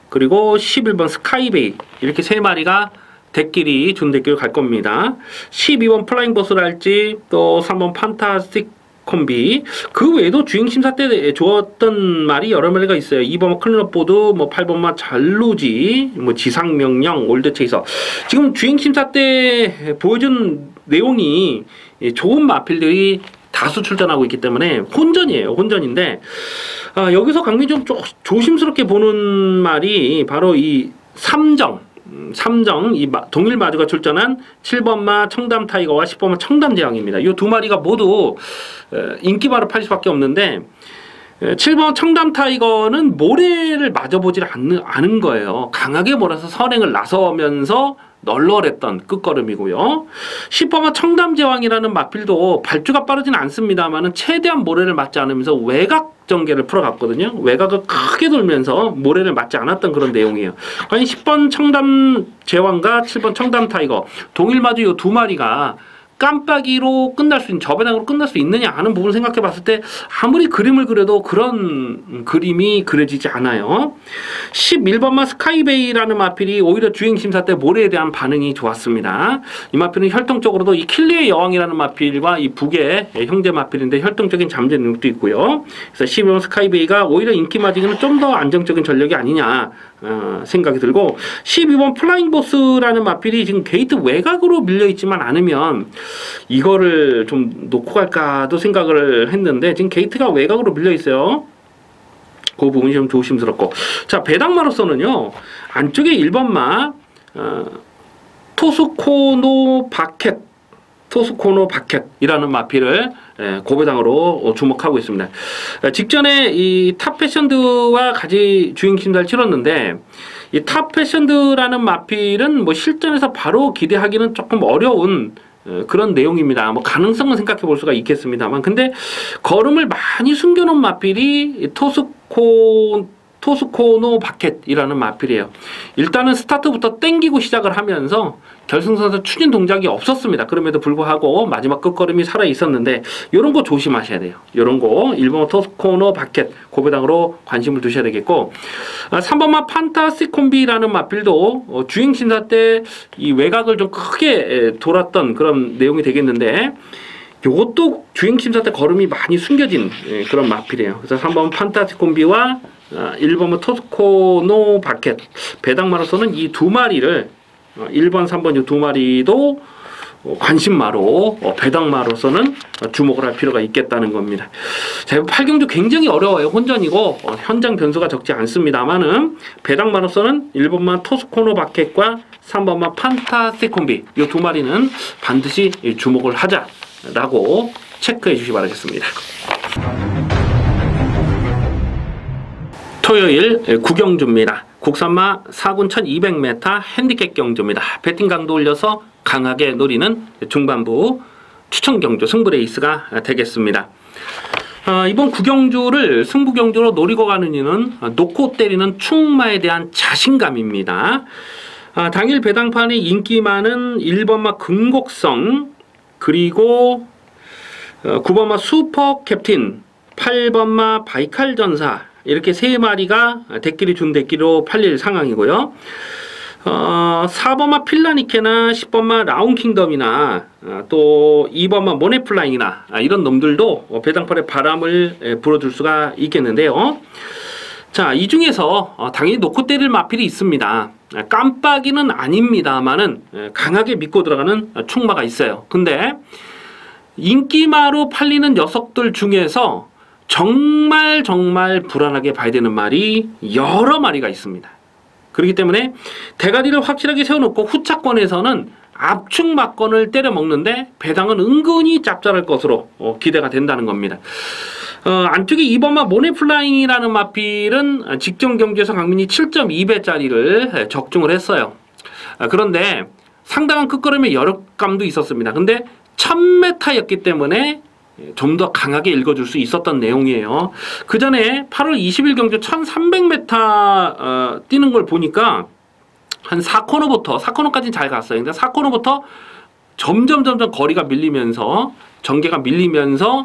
그리고 11번 스카이베이, 이렇게 세 마리가 대끼리 준대끼리 갈 겁니다. 12번 플라잉 보스랄지 또 3번 판타스틱 콤비, 그 외에도 주행심사 때 좋았던 말이 여러 마리가 있어요. 2번 클린업보드, 뭐 8번만 잘루지, 뭐 지상명령, 올드체이서. 지금 주행심사 때 보여준 내용이 좋은 마필들이 다수 출전하고 있기 때문에 혼전이에요. 혼전인데 여기서 강민이 좀 조심스럽게 보는 말이 바로 이 삼정 이 동일 마주가 출전한 7번마 청담 타이거와 10번마 청담 제왕입니다. 이 두 마리가 모두 인기마로 팔 수밖에 없는데 7번 청담 타이거는 모래를 맞아보질 않은 거예요. 강하게 몰아서 선행을 나서면서 널널했던 끝걸음이고요. 10번마 청담 제왕이라는 마필도 발주가 빠르진 않습니다만은 최대한 모래를 맞지 않으면서 외곽 전개를 풀어갔거든요. 외곽을 크게 돌면서 모래를 맞지 않았던 그런 내용이에요. 아니 10번 청담 제왕과 7번 청담 타이거 동일 마주 이 두 마리가 깜빡이로 끝날 수 있는 저배당으로 끝날 수 있느냐 하는 부분을 생각해 봤을 때 아무리 그림을 그려도 그런 그림이 그려지지 않아요. 11번마 스카이베이라는 마필이 오히려 주행심사 때 모래에 대한 반응이 좋았습니다. 이 마필은 혈통적으로도 이 킬리의 여왕이라는 마필과 이 북의 형제 마필인데 혈통적인 잠재 능력도 있고요. 그래서 11번 스카이베이가 오히려 인기 마지기는 좀 더 안정적인 전력이 아니냐 생각이 들고 12번 플라잉 보스라는 마필이 지금 게이트 외곽으로 밀려있지만 않으면 이거를 좀 놓고 갈까도 생각을 했는데 지금 게이트가 외곽으로 밀려있어요. 그 부분이 좀 조심스럽고 자 배당마로서는요 안쪽에 1번마 토스코노 바켓이라는 마필을 고배당으로 주목하고 있습니다. 직전에 이 탑패션드와 같이 주행심사를 치렀는데 이 탑패션드라는 마필은 뭐 실전에서 바로 기대하기는 조금 어려운 그런 내용입니다. 뭐 가능성은 생각해 볼 수가 있겠습니다만 근데 걸음을 많이 숨겨놓은 마필이 토스코노 바켓이라는 마필이에요. 일단은 스타트부터 땡기고 시작을 하면서 결승선에서 추진 동작이 없었습니다. 그럼에도 불구하고 마지막 끝걸음이 살아 있었는데 이런 거 조심하셔야 돼요. 이런 거 1번 토스코노 바켓 고배당으로 관심을 두셔야 되겠고 3번마 판타스틱 콤비라는 마필도 주행심사 때 이 외곽을 좀 크게 돌았던 그런 내용이 되겠는데 이것도 주행심사 때 걸음이 많이 숨겨진 그런 마필이에요. 그래서 3번 판타스틱 콤비와 1번은 토스코노 바켓 배당마로서는 이 두 마리를 1번, 3번 이 두 마리도 관심마로 배당마로서는 주목을 할 필요가 있겠다는 겁니다. 자, 8경주 굉장히 어려워요. 혼전이고 현장 변수가 적지 않습니다만은 배당마로서는 1번만 토스코노 바켓과 3번만 판타스틱 콤비 이 두 마리는 반드시 주목을 하자라고 체크해 주시기 바라겠습니다. 토요일 9경주입니다. 국산마 4군 1200m 핸디캡 경주입니다. 배팅 강도 올려서 강하게 노리는 중반부 추천 경주 승부 레이스가 되겠습니다. 이번 9경주를 승부 경주로 노리고 가는 이유는 놓고 때리는 충마에 대한 자신감입니다. 당일 배당판에 인기 많은 1번마 금곡성 그리고 9번마 슈퍼 캡틴 8번마 바이칼 전사 이렇게 세 마리가 대끼리 준 대끼로 팔릴 상황이고요. 4번마 필라니케나 10번마 라운킹덤이나 또 2번마 모네플라잉이나 이런 놈들도 배당판에 바람을 불어줄 수가 있겠는데요. 자, 이 중에서 당연히 놓고 때릴 마필이 있습니다. 깜빡이는 아닙니다만은 강하게 믿고 들어가는 충마가 있어요. 근데 인기마로 팔리는 녀석들 중에서 정말 불안하게 봐야 되는 말이 여러 마리가 있습니다. 그렇기 때문에 대가리를 확실하게 세워놓고 후차권에서는 압축 막건을 때려 먹는데 배당은 은근히 짭짤할 것으로 기대가 된다는 겁니다. 안쪽에 2번마 모네플라잉이라는 마필은 직전 경기에서 강민이 7.2배짜리를 적중을 했어요. 그런데 상당한 끝걸음의 여력감도 있었습니다. 근데 1000m였기 때문에 좀 더 강하게 읽어줄 수 있었던 내용이에요. 그 전에 8월 20일 경주 1300m 뛰는 걸 보니까 한 4코너까지는 잘 갔어요. 근데 4코너부터 점점 거리가 밀리면서 전개가 밀리면서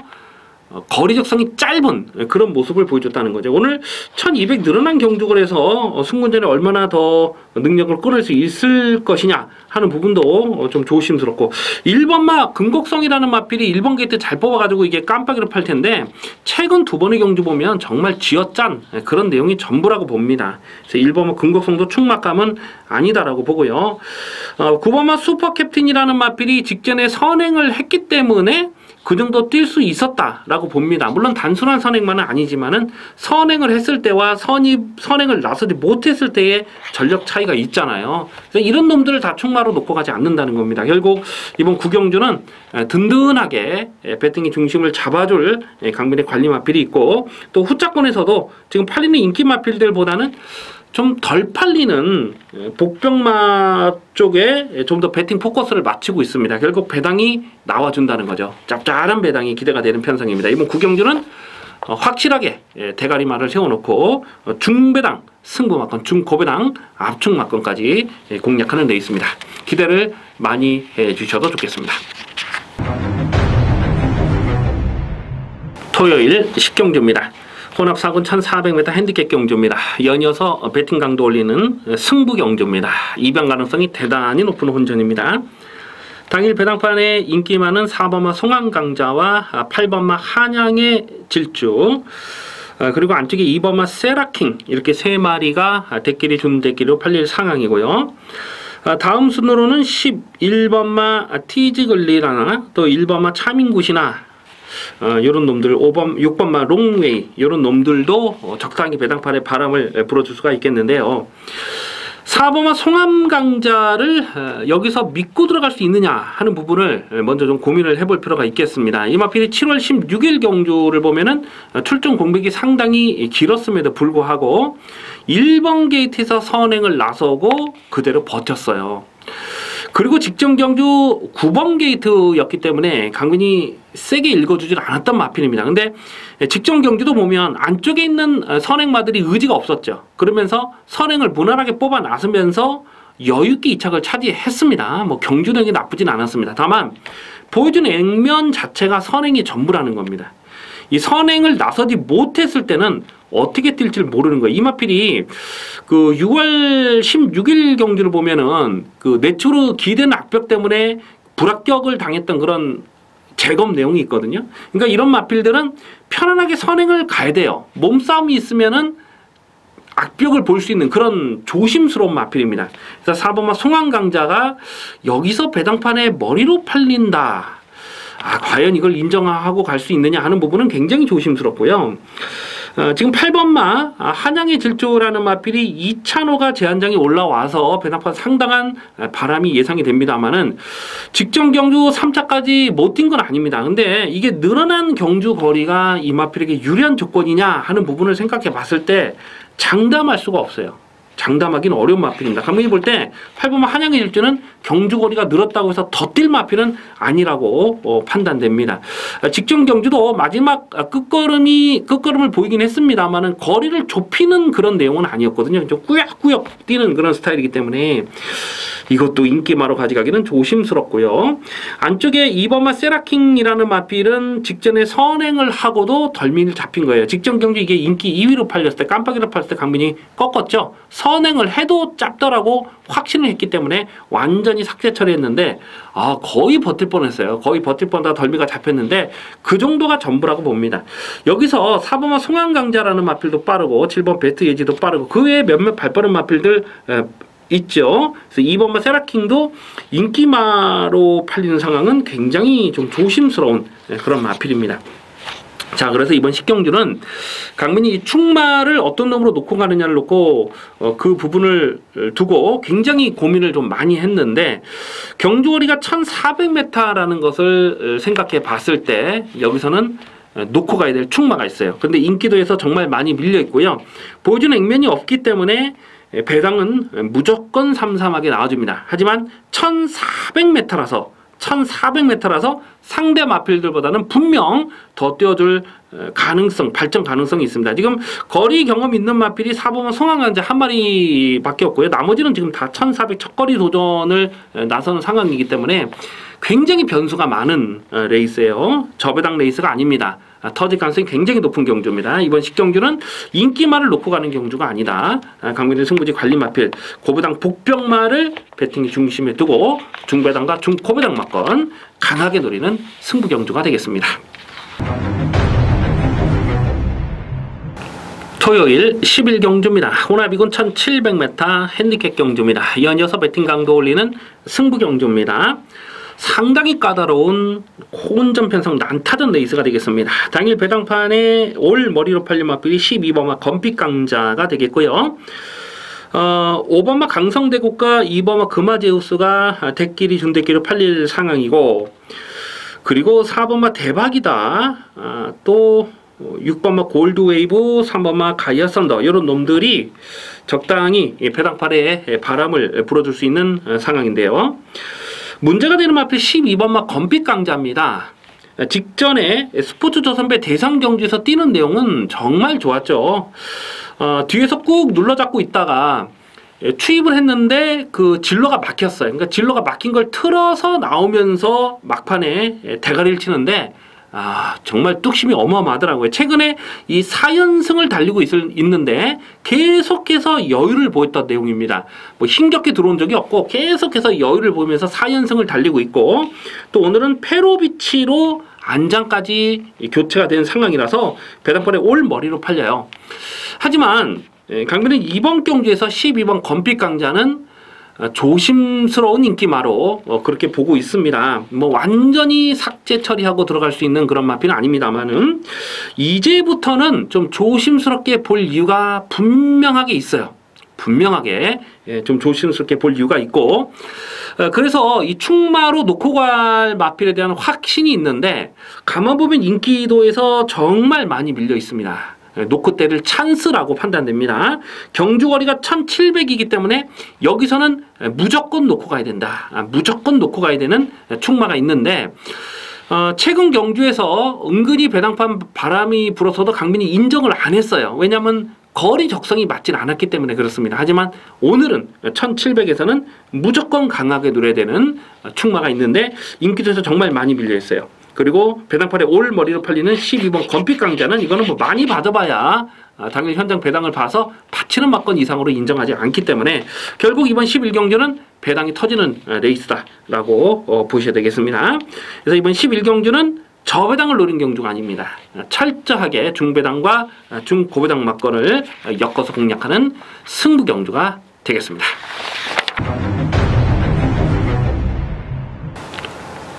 거리적성이 짧은 그런 모습을 보여줬다는 거죠. 오늘 1200 늘어난 경주를 해서 승군전에 얼마나 더 능력을 끌을 수 있을 것이냐 하는 부분도 좀 조심스럽고 1번마 금곡성이라는 마필이 1번 게이트 잘 뽑아가지고 이게 깜빡이로 팔 텐데 최근 두 번의 경주 보면 정말 쥐어짠 그런 내용이 전부라고 봅니다. 그래서 1번마 금곡성도 충막감은 아니다라고 보고요. 9번마 슈퍼 캡틴이라는 마필이 직전에 선행을 했기 때문에 그 정도 뛸 수 있었다라고 봅니다. 물론 단순한 선행만은 아니지만은 선행을 했을 때와 선행을 나서지 못했을 때의 전력 차이가 있잖아요. 그래서 이런 놈들을 다 충마로 놓고 가지 않는다는 겁니다. 결국 이번 구경주는 든든하게 배팅의 중심을 잡아줄 강민의 관리 마필이 있고, 또 후자권에서도 지금 팔리는 인기 마필들보다는 좀 덜 팔리는 복병마 쪽에 좀 더 배팅 포커스를 맞추고 있습니다. 결국 배당이 나와준다는 거죠. 짭짤한 배당이 기대가 되는 편성입니다. 이번 구경주는 확실하게 대가리말을 세워놓고 중배당, 승부막건, 중고배당, 압축막건까지 공략하는 데 있습니다. 기대를 많이 해주셔도 좋겠습니다. 토요일 10경주입니다. 혼합 4군 1400m 핸디캡 경주입니다. 연이어서 배팅 강도 올리는 승부 경주입니다. 입양 가능성이 대단히 높은 혼전입니다. 당일 배당판에 인기 많은 4번마 송암강자와 8번마 한양의 질주, 그리고 안쪽에 2번마 세라킹, 이렇게 세 마리가 대끼리 준 대끼리로 팔릴 상황이고요. 다음 순으로는 11번마 티즈글리라나 또 1번마 차민굿이나 요런 놈들, 6번마 롱웨이, 요런 놈들도 적당히 배당판에 바람을 불어줄 수가 있겠는데요. 4번마 송암강자를 여기서 믿고 들어갈 수 있느냐 하는 부분을 먼저 좀 고민을 해볼 필요가 있겠습니다. 이 마필이 7월 16일 경주를 보면은 출전 공백이 상당히 길었음에도 불구하고 1번 게이트에서 선행을 나서고 그대로 버텼어요. 그리고 직전 경주 9번 게이트였기 때문에 강민이 세게 읽어주질 않았던 마필입니다. 근데 직전 경주도 보면 안쪽에 있는 선행마들이 의지가 없었죠. 그러면서 선행을 무난하게 뽑아 나서면서 여유있게 이착을 차지했습니다. 뭐 경주력이 나쁘진 않았습니다. 다만 보여준 액면 자체가 선행이 전부라는 겁니다. 이 선행을 나서지 못했을 때는 어떻게 뛸지 모르는 거예요. 이 마필이 그 6월 16일 경주를 보면은 그 내추로 기대는 악벽 때문에 불합격을 당했던 그런 재검 내용이 있거든요. 그러니까 이런 마필들은 편안하게 선행을 가야 돼요. 몸싸움이 있으면은 악벽을 볼 수 있는 그런 조심스러운 마필입니다. 그래서 4번마 송암강자가 여기서 배당판에 머리로 팔린다. 과연 이걸 인정하고 갈 수 있느냐 하는 부분은 굉장히 조심스럽고요. 지금 8번마 한양의 질주라는 마필이 2차로가 제한장이 올라와서 배당판 상당한 바람이 예상이 됩니다만은 직전 경주 3차까지 못 뛴 건 아닙니다. 근데 이게 늘어난 경주 거리가 이 마필에게 유리한 조건이냐 하는 부분을 생각해 봤을 때 장담할 수가 없어요. 장담하기는 어려운 마필입니다. 강민이 볼 때 8번마 한양의 질주는 경주거리가 늘었다고 해서 더 뛸 마필은 아니라고 판단됩니다. 직전 경주도 마지막 끝걸음을 보이긴 했습니다만은 거리를 좁히는 그런 내용은 아니었거든요. 좀 꾸역꾸역 뛰는 그런 스타일이기 때문에 이것도 인기마로 가져가기는 조심스럽고요. 안쪽에 2번마 세라킹이라는 마필은 직전에 선행을 하고도 덜미를 잡힌 거예요. 직전 경주 이게 인기 2위로 팔렸을 때, 깜빡이로 팔렸을 때 강민이 꺾었죠. 선행을 해도 짭더라고 확신을 했기 때문에 완전히 삭제 처리했는데 거의 버틸 뻔했어요. 거의 버틸 뻔하다 덜미가 잡혔는데 그 정도가 전부라고 봅니다. 여기서 4번마 송암강자라는 마필도 빠르고 7번 배트 예지도 빠르고 그 외에 몇몇 발빠른 마필들 있죠. 그래서 2번마 세라킹도 인기마로 팔리는 상황은 굉장히 좀 조심스러운 그런 마필입니다. 자, 그래서 이번 10경주는 강민이 충마를 어떤 놈으로 놓고 가느냐를 놓고 그 부분을 두고 굉장히 고민을 좀 많이 했는데, 경주거리가 1400m라는 것을 생각해 봤을 때 여기서는 놓고 가야 될 충마가 있어요. 근데 인기도에서 정말 많이 밀려 있고요. 보여주는 액면이 없기 때문에 배당은 무조건 삼삼하게 나와줍니다. 하지만 1400m라서 상대 마필들보다는 분명 더 뛰어줄 가능성, 발전 가능성이 있습니다. 지금 거리 경험 있는 마필이 4번마 송암강자 한 마리밖에 없고요. 나머지는 지금 다 1400 첫거리 도전을 나서는 상황이기 때문에 굉장히 변수가 많은 레이스예요. 저배당 레이스가 아닙니다. 터질 가능성이 굉장히 높은 경주입니다. 이번 10경주는 인기마를 놓고 가는 경주가 아니다. 강민의 승부지 관리 마필 고배당 복병마를 배팅의 중심에 두고 중배당과 중고배당 막건 강하게 노리는 승부 경주가 되겠습니다. 토요일 11경주입니다. 혼합이군 1700m 핸디캡 경주입니다. 연이어서 배팅 강도 올리는 승부 경주입니다. 상당히 까다로운 혼전 편성 난타전 레이스가 되겠습니다. 당일 배당판에 올 머리로 팔린 마필이 12번마 건픽강자가 되겠고요. 5번마 강성대국과 2번마 금화제우스가 대끼리 준대끼리로 팔릴 상황이고, 그리고 4번마 대박이다, 또 6번마 골드웨이브, 3번마 가이아 썬더, 이런 놈들이 적당히 배당판에 바람을 불어줄 수 있는 상황인데요. 문제가 되는 마필 12번마 건픽강자입니다. 직전에 스포츠조선배 대상경주에서 뛰는 내용은 정말 좋았죠. 뒤에서 꾹 눌러잡고 있다가 추입을 했는데 그 진로가 막혔어요. 그러니까 진로가 막힌 걸 틀어서 나오면서 막판에 대가리를 치는데 정말 뚝심이 어마어마하더라고요. 최근에 이 4연승을 달리고 있는데 계속해서 여유를 보였던 내용입니다. 뭐 힘겹게 들어온 적이 없고 계속해서 여유를 보이면서 4연승을 달리고 있고, 또 오늘은 페로비치로 안장까지 교체가 된 상황이라서 배당판에 올 머리로 팔려요. 하지만 강민은 이번 경주에서 12번 건픽강자는 조심스러운 인기마로 그렇게 보고 있습니다. 뭐 완전히 삭제 처리하고 들어갈 수 있는 그런 마필은 아닙니다만은 이제부터는 좀 조심스럽게 볼 이유가 분명하게 있어요. 분명하게 좀 조심스럽게 볼 이유가 있고, 그래서 이 충마로 놓고 갈 마필에 대한 확신이 있는데, 가만 보면 인기도에서 정말 많이 밀려 있습니다. 놓고 때릴 찬스라고 판단됩니다. 경주거리가 1700이기 때문에 여기서는 무조건 놓고 가야 된다. 무조건 놓고 가야 되는 충마가 있는데, 최근 경주에서 은근히 배당판 바람이 불어서도 강민이 인정을 안 했어요. 왜냐하면 거리 적성이 맞진 않았기 때문에 그렇습니다. 하지만 오늘은 1700에서는 무조건 강하게 노려야 되는 충마가 있는데 인기도에서 정말 많이 밀려 있어요. 그리고 배당판에 올 머리로 팔리는 12번 건픽강자는 이거는 뭐 많이 받아봐야 당일 현장 배당을 봐서 받치는 막건 이상으로 인정하지 않기 때문에 결국 이번 11경주는 배당이 터지는 레이스다라고 보셔야 되겠습니다. 그래서 이번 11경주는 저배당을 노린 경주가 아닙니다. 철저하게 중배당과 중고배당 막건을 엮어서 공략하는 승부 경주가 되겠습니다.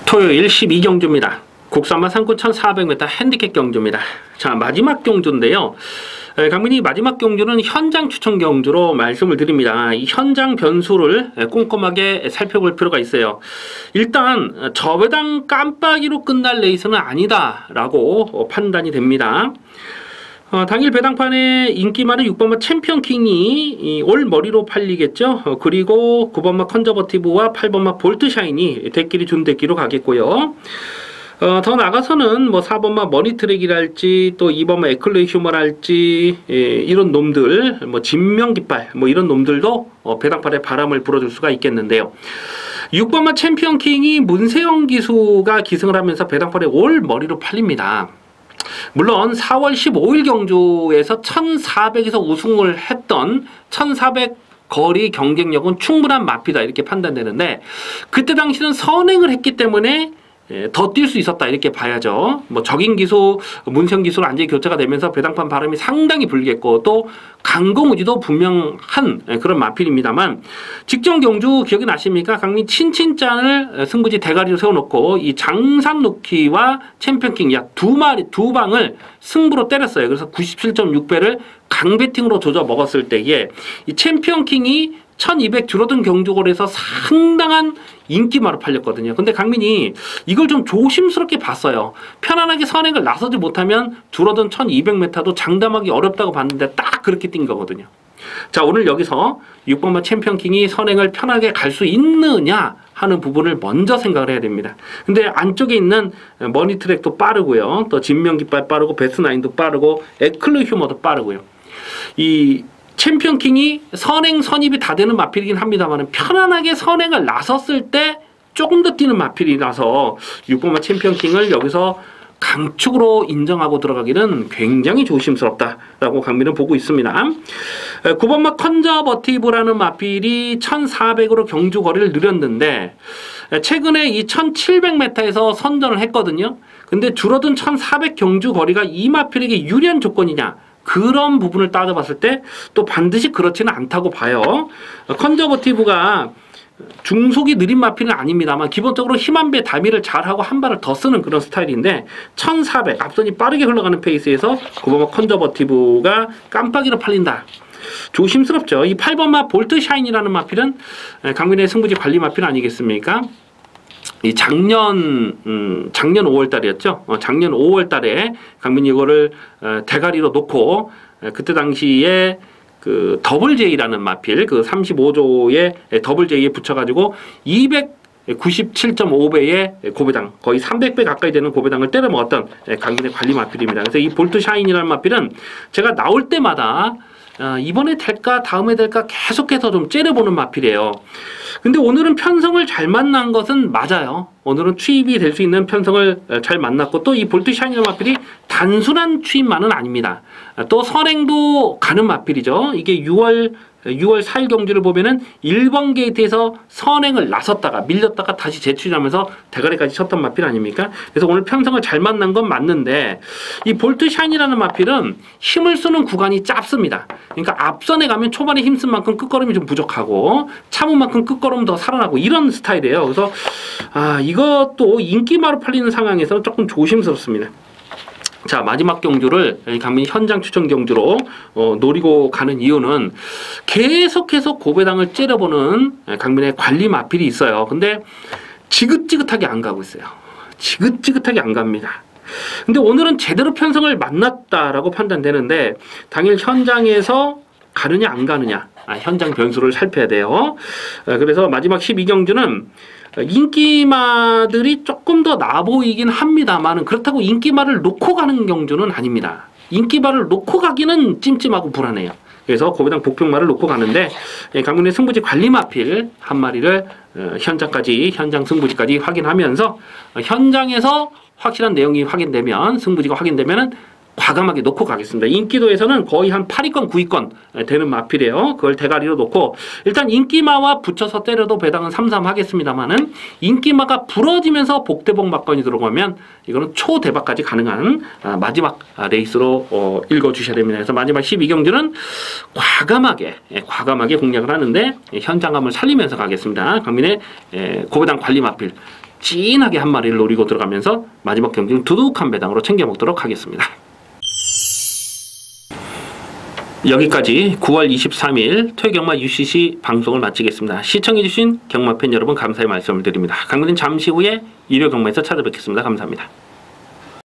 토요일 12경주입니다. 국산마 상권 1400m 핸디캡 경주입니다. 자, 마지막 경주인데요. 강민이 마지막 경주는 현장 추천 경주로 말씀을 드립니다. 이 현장 변수를 꼼꼼하게 살펴볼 필요가 있어요. 일단 저배당 깜빡이로 끝날 레이스는 아니다라고 판단이 됩니다. 당일 배당판에 인기 많은 6번마 챔피언킹이 올 머리로 팔리겠죠. 그리고 9번마 컨저버티브와 8번마 볼트샤인이 대끼리 준대끼로 가겠고요. 더 나가서는 뭐 4번마 머니트랙이랄지 또 2번마 에클레이 휴머랄지 이런 놈들, 뭐 진명깃발 뭐 이런 놈들도 배당판에 바람을 불어줄 수가 있겠는데요. 6번마 챔피언킹이 문세영 기수가 기승을 하면서 배당판에 올 머리로 팔립니다. 물론 4월 15일 경주에서 1400에서 우승을 했던 1400 거리 경쟁력은 충분한 마피다 이렇게 판단되는데, 그때 당시는 선행을 했기 때문에 더 뛸 수 있었다 이렇게 봐야죠. 뭐 적인 기수, 문세영 기수로 완전히 교체가 되면서 배당판 바람이 상당히 불겠고 또 강공우지도 분명한 그런 마필입니다만, 직전 경주 기억이 나십니까? 강민 친친짠을 승부지 대가리로 세워놓고 이 장삼루키와 챔피언킹 약 두 방을 승부로 때렸어요. 그래서 97.6배를 강배팅으로 조져 먹었을 때에 이 챔피언킹이 1200 줄어든 경주거리에서 상당한 인기마로 팔렸거든요. 근데 강민이 이걸 좀 조심스럽게 봤어요. 편안하게 선행을 나서지 못하면 줄어든 1200m도 장담하기 어렵다고 봤는데 딱 그렇게 뛴 거거든요. 자, 오늘 여기서 6번마 챔피언킹이 선행을 편하게 갈 수 있느냐 하는 부분을 먼저 생각을 해야 됩니다. 근데 안쪽에 있는 머니트랙도 빠르고요. 또 진명깃발 빠르고 베스나인도 빠르고 에클루 휴머도 빠르고요. 이 챔피언킹이 선행 선입이 다 되는 마필이긴 합니다만 편안하게 선행을 나섰을 때 조금 더 뛰는 마필이라서 6번마 챔피언킹을 여기서 강축으로 인정하고 들어가기는 굉장히 조심스럽다라고 강민은 보고 있습니다. 9번마 컨저버티브라는 마필이 1400으로 경주 거리를 늘렸는데 최근에 이 1700m에서 선전을 했거든요. 근데 줄어든 1400 경주 거리가 이 마필에게 유리한 조건이냐? 그런 부분을 따져봤을 때 또 반드시 그렇지는 않다고 봐요. 컨저버티브가 중속이 느린 마필은 아닙니다만 기본적으로 힘 한 배 다미를 잘하고 한 발을 더 쓰는 그런 스타일인데 1400 앞선이 빠르게 흘러가는 페이스에서 9번마 컨저버티브가 깜빡이로 팔린다. 조심스럽죠. 이 8번마 볼트 샤인이라는 마필은 강민의 승부지 관리 마필 아니겠습니까? 이 작년 5월 달이었죠. 작년 5월 달에 강민이 이거를 대가리로 놓고 그때 당시에 그 더블 J라는 마필 그 35조의 더블 J에 붙여가지고 297.5배의 고배당 거의 300배 가까이 되는 고배당을 때려 먹었던 강민의 관리 마필입니다. 그래서 이 볼트 샤인이라는 마필은 제가 나올 때마다 이번에 될까 다음에 될까 계속해서 좀 째려보는 마필이에요. 근데 오늘은 편성을 잘 만난 것은 맞아요. 오늘은 추입이 될 수 있는 편성을 잘 만났고 또 이 볼트 샤이니라는 마필이 단순한 추입만은 아닙니다. 또 선행도 가는 마필이죠. 이게 6월 4일 경주를 보면은 1번 게이트에서 선행을 나섰다가 밀렸다가 다시 재출하면서 대가리까지 쳤던 마필 아닙니까? 그래서 오늘 편성을 잘 만난 건 맞는데 이 볼트 샤인이라는 마필은 힘을 쓰는 구간이 짧습니다. 그러니까 앞선에 가면 초반에 힘쓴 만큼 끝걸음이 좀 부족하고 참은 만큼 끝걸음 더 살아나고 이런 스타일이에요. 그래서 이것도 인기마로 팔리는 상황에서는 조금 조심스럽습니다. 자, 마지막 경주를 강민이 현장 추천 경주로 노리고 가는 이유는 계속해서 고배당을 째려보는 강민의 관리 마필이 있어요. 근데 지긋지긋하게 안 가고 있어요. 지긋지긋하게 안 갑니다. 근데 오늘은 제대로 편성을 만났다라고 판단되는데 당일 현장에서 가느냐 안 가느냐 현장 변수를 살펴야 돼요. 그래서 마지막 12경주는 인기마들이 조금 더 나아 보이긴 합니다만 그렇다고 인기마를 놓고 가는 경주는 아닙니다. 인기마를 놓고 가기는 찜찜하고 불안해요. 그래서 고배당 복평마를 놓고 가는데 강민의 승부지 관리 마필 한 마리를 현장 승부지까지 확인하면서 현장에서 확실한 내용이 확인되면 승부지가 확인되면은 과감하게 놓고 가겠습니다. 인기도에서는 거의 한 8위권, 9위권 되는 마필이에요. 그걸 대가리로 놓고 일단 인기마와 붙여서 때려도 배당은 3-3 하겠습니다만은 인기마가 부러지면서 복대복 막건이 들어가면 이거는 초대박까지 가능한 마지막 레이스로 읽어주셔야 됩니다. 그래서 마지막 12경주는 과감하게 공략을 하는데 현장감을 살리면서 가겠습니다. 강민의 고배당 관리 마필 찐하게 한 마리를 노리고 들어가면서 마지막 경주는 두둑한 배당으로 챙겨 먹도록 하겠습니다. 여기까지 9월 23일 토요경마 UCC 방송을 마치겠습니다. 시청해주신 경마팬 여러분 감사의 말씀을 드립니다. 강민은 잠시 후에 일요경마에서 찾아뵙겠습니다. 감사합니다.